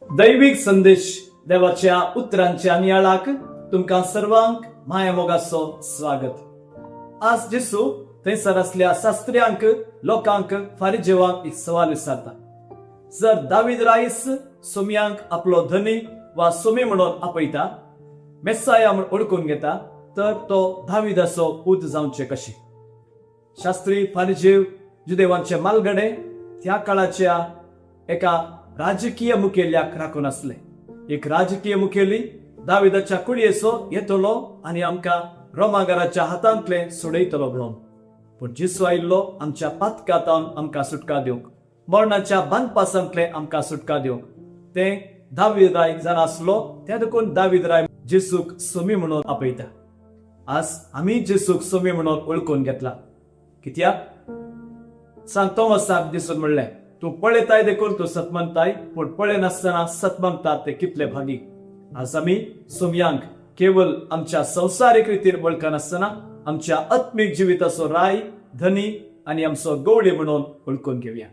दैविक संदेश देवाच्या उतरांच्या नियाळाक तुमकां सर्वांक माया मोगाचो स्वागत। आज जेसू थंयसर असल्या शास्त्र्यांक लोकांक फारिजेवांक एक सवाल विचारता। जर दावीद राईस सोम्यांक आपलो धनी वा सोमी म्हणून आपयता, मेस्साया म्हूण ओळखून घेता, तर तो दाविदाचो पूत जावचे कशे? शास्त्री फारिजेव जुदेवांचे मालगडे त्या काळाच्या एका राजकीय मुखेल्याक राखून असले। एक राजकीय मुखेली दाविदाच्या कुडयेचो येतलो आनी आमकां रोमागाराच्या हातांतले सोडयतलो म्हणून। पूण जेसू आयिल्लो आमच्या पातकांतावन आमकां सुटका दिवंक, मरणाच्या बांदपासांतले आमकां सुटका दिवंक। ते दावीद राय जावन आसलो, त्या देखून दावीद राय जेसूक सोमी म्हणून आपयता। आज आमी जेसूक सोमी म्हणून ओळखून घेतला। कित्याक सांत तोमासाक दिसून म्हणलें, तू पळयताय देखून तू सतमंताय, पूण पळय नासतना सतमंतात ते कितले भागी। आज आमी सोम्यांक केवळ आमच्या संसारीक रितीन वळखनासतना आमच्या आत्मीक जिविताचो राय, धनी आनी आमचो गवळी म्हणून ओळखून घेवया।